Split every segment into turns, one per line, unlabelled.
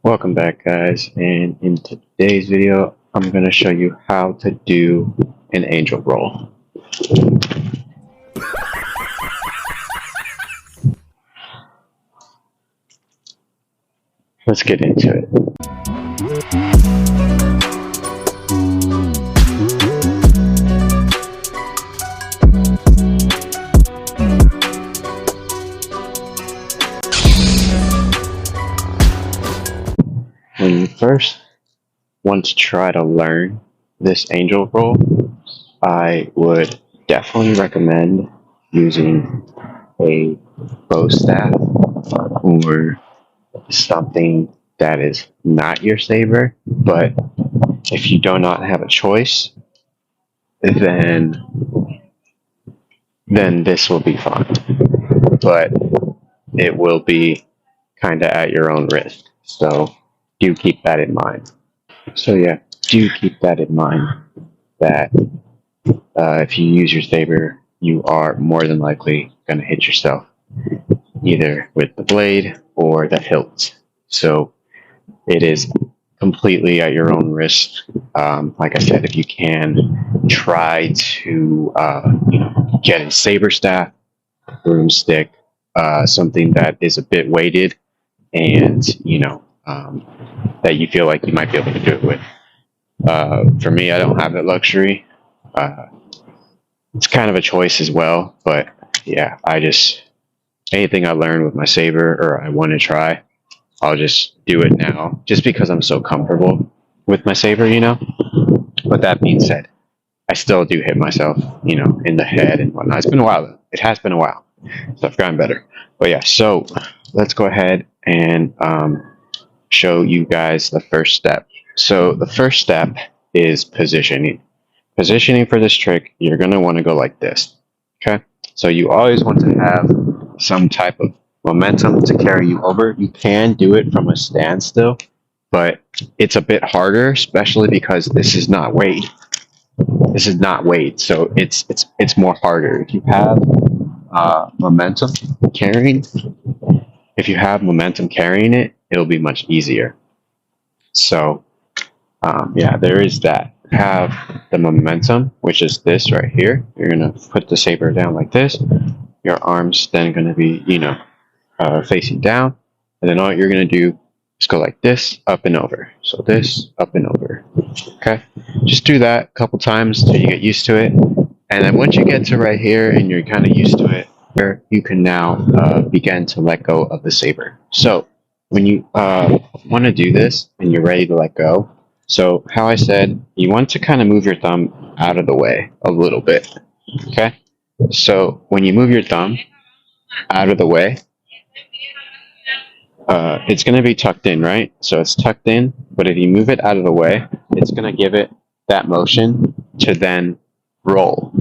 Welcome back, guys, and in today's video I'm going to show you how to do an angel roll. Let's get into it. When you first want to try to learn this angel roll, I would definitely recommend using a bow staff or something that is not your saber. But if you do not have a choice, then this will be fine. But it will be kind of at your own risk. So do keep that in mind. So yeah, do keep that in mind that if you use your saber, you are more than likely going to hit yourself either with the blade or the hilt. So it is completely at your own risk. Like I said, if you can, try to get a saber staff, broomstick, something that is a bit weighted, and that you feel like you might be able to do it with. For me, I don't have that luxury. It's kind of a choice as well, but yeah, anything I learn with my saber or I want to try, I'll just do it now, just because I'm so comfortable with my saber, But that being said, I still do hit myself, in the head and whatnot. It's been a while, though. It has been a while, so I've gotten better. But yeah, so let's go ahead and show you guys the first step. So the first step is positioning. Positioning for this trick, you're going to want to go like this. Okay? So you always want to have some type of momentum to carry you over. You can do it from a standstill, but it's a bit harder, especially because this is not weight. This is not weight, so it's more harder. If you have momentum carrying, it, it'll be much easier. So yeah, there is that. Have the momentum, which is this right here. You're gonna put the saber down like this. Your arms then gonna be, facing down, and then all you're gonna do is go like this, up and over. So this, up and over. Okay, just do that a couple times till you get used to it, and then once you get to right here and you're kind of used to it, you can now begin to let go of the saber. So when you want to do this and you're ready to let go, so how I said, you want to kind of move your thumb out of the way a little bit, okay? So when you move your thumb out of the way, it's going to be tucked in, right? So it's tucked in, but if you move it out of the way, it's going to give it that motion to then roll.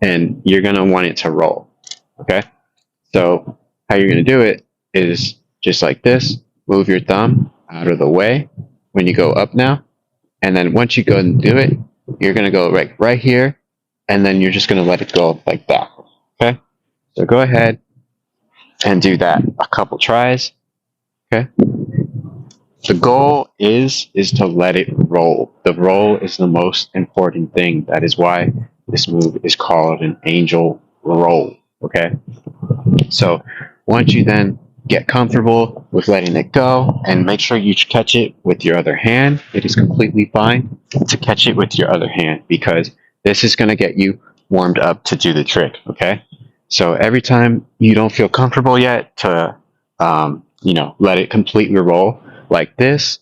And you're going to want it to roll, okay? So how you're going to do it is just like this. Move your thumb out of the way when you go up now, and then once you go and do it, you're going to go right here, and then you're just going to let it go like that. Okay, so go ahead and do that a couple tries. Okay, the goal is to let it roll. The roll is the most important thing. That is why this move is called an angel roll. Okay, so once you then get comfortable with letting it go, and make sure you catch it with your other hand. It is completely fine to catch it with your other hand, because this is going to get you warmed up to do the trick, okay? So every time you don't feel comfortable yet to, let it completely roll like this,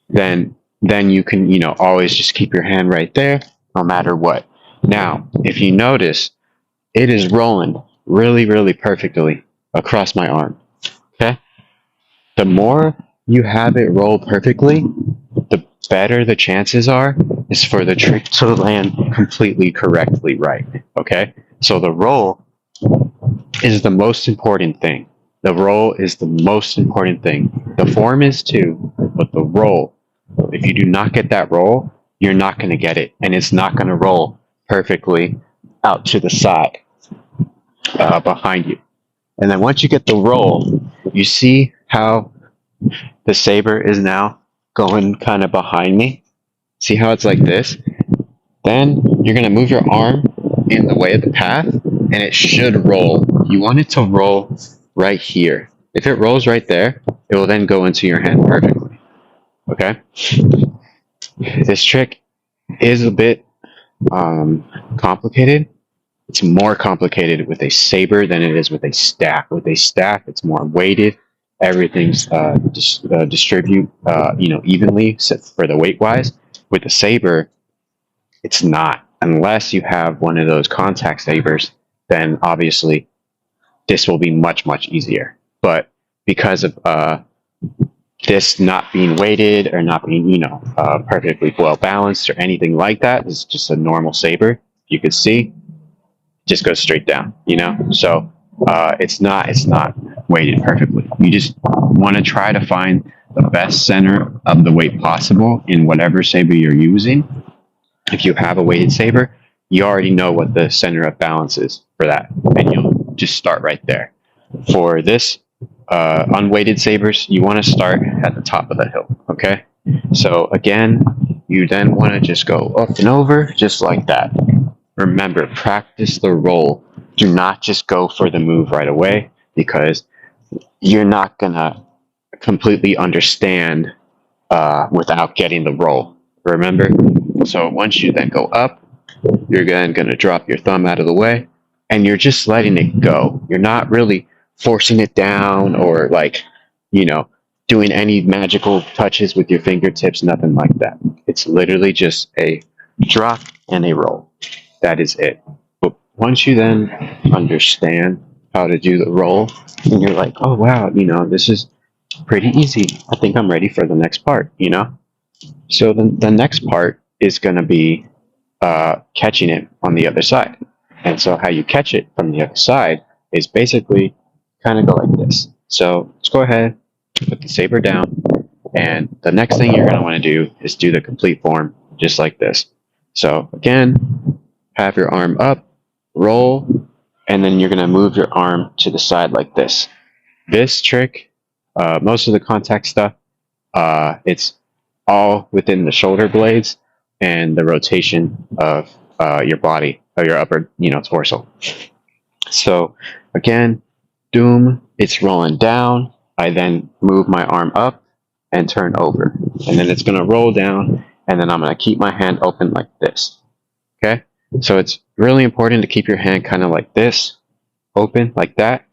then you can, always just keep your hand right there, no matter what. Now, if you notice, it is rolling really, really perfectly across my arm, okay? The more you have it roll perfectly, the better the chances are is for the trick to land completely correctly right, okay? So the roll is the most important thing. The roll is the most important thing. The form is too, but the roll, if you do not get that roll, you're not going to get it, and it's not going to roll perfectly out to the side behind you. And then once you get the roll, you see how the saber is now going kind of behind me? See how it's like this? Then you're going to move your arm in the way of the path, and it should roll. You want it to roll right here. If it rolls right there, it will then go into your hand perfectly. Okay? This trick is a bit complicated. It's more complicated with a saber than it is with a staff. With a staff, it's more weighted. Everything's distribute evenly for the weight wise. With a saber, it's not, unless you have one of those contact sabers. Then obviously this will be much easier. But because of this not being weighted or not being perfectly well balanced or anything like that, it's just a normal saber. You could see, just goes straight down. So it's not weighted perfectly. You just want to try to find the best center of the weight possible in whatever saber you're using. If you have a weighted saber, you already know what the center of balance is for that, and you'll just start right there. For this unweighted sabers, you want to start at the top of the hill. Okay, so again, you then want to just go up and over just like that. Remember, practice the roll. Do not just go for the move right away, because you're not gonna completely understand without getting the roll. Remember? So once you then go up, you're then gonna drop your thumb out of the way, and you're just letting it go. You're not really forcing it down or doing any magical touches with your fingertips, nothing like that. It's literally just a drop and a roll. That is it. But once you then understand how to do the roll, and you're like, oh wow, this is pretty easy. I think I'm ready for the next part, So the next part is going to be catching it on the other side. And so how you catch it from the other side is basically kind of go like this. So let's go ahead, put the saber down, and the next thing you're going to want to do is do the complete form just like this. So again, have your arm up, roll, and then you're going to move your arm to the side like this. This trick, most of the contact stuff, it's all within the shoulder blades and the rotation of your body, or your upper, torso. So again, doom, it's rolling down. I then move my arm up and turn over. And then it's going to roll down, and then I'm going to keep my hand open like this. Okay? So it's really important to keep your hand kind of like this, open like that.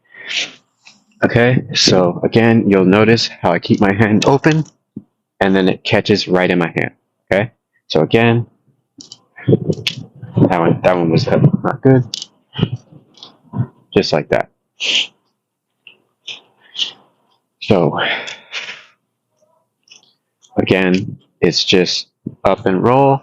Okay, so again, you'll notice how I keep my hand open, and then it catches right in my hand. Okay, so again, that one was not good. Just like that. So again, it's just up and roll.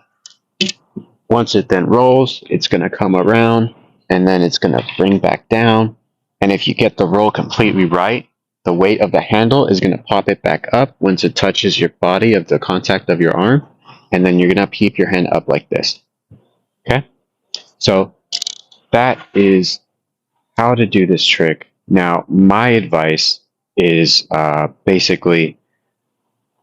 Once it then rolls, it's going to come around, and then it's going to bring back down. And if you get the roll completely right, the weight of the handle is going to pop it back up once it touches your body of the contact of your arm. And then you're going to keep your hand up like this. Okay? So that is how to do this trick. Now, my advice is basically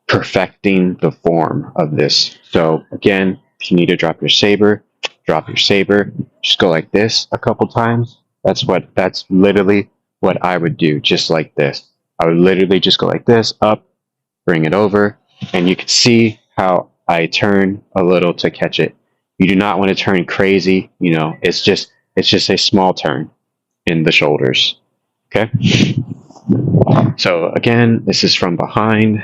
perfecting the form of this. So again, if you need to drop your saber, drop your saber. Just go like this a couple times. That's literally what I would do, just like this. I would literally just go like this, up, bring it over, and you can see how I turn a little to catch it. You do not want to turn crazy, it's just a small turn in the shoulders. Okay? So again, this is from behind.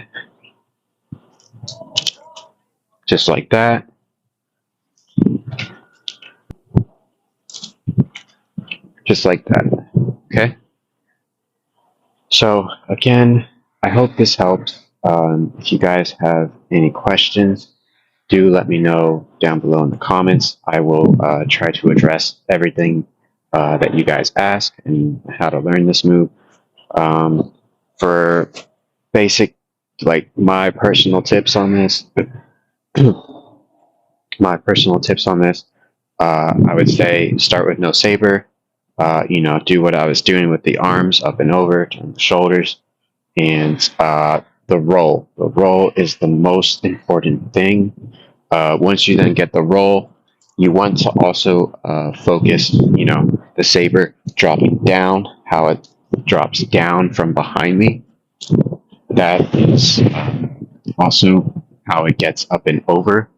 Just like that. Just like that. Okay? So again, I hope this helped. If you guys have any questions, do let me know down below in the comments. I will try to address everything that you guys ask and how to learn this move. For basic, my personal tips on this, I would say start with no saber. Do what I was doing with the arms, up and over, turn the shoulders, and the roll. The roll is the most important thing. Once you then get the roll, you want to also focus, the saber dropping down, how it drops down from behind me. That is also how it gets up and over.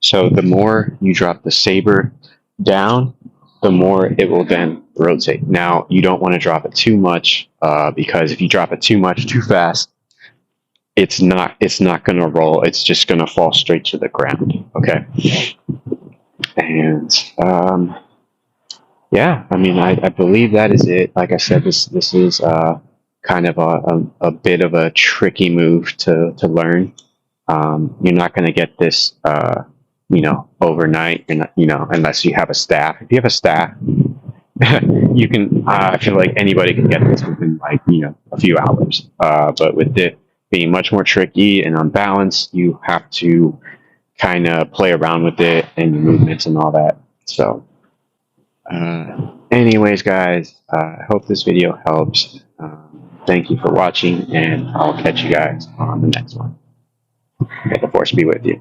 So the more you drop the saber down, the more it will then rotate. Now, you don't want to drop it too much because if you drop it too much too fast, it's not going to roll. It's just going to fall straight to the ground. Okay. And yeah, I mean, I believe that is it. Like I said, this is kind of a bit of a tricky move to learn. You're not going to get this, overnight. You're not, unless you have a staff. If you have a staff, you can. I feel like anybody can get this within like a few hours. But with it being much more tricky and unbalanced, you have to kind of play around with it and your movements and all that. So, anyways, guys, I hope this video helps. Thank you for watching, and I'll catch you guys on the next one. May the force be with you.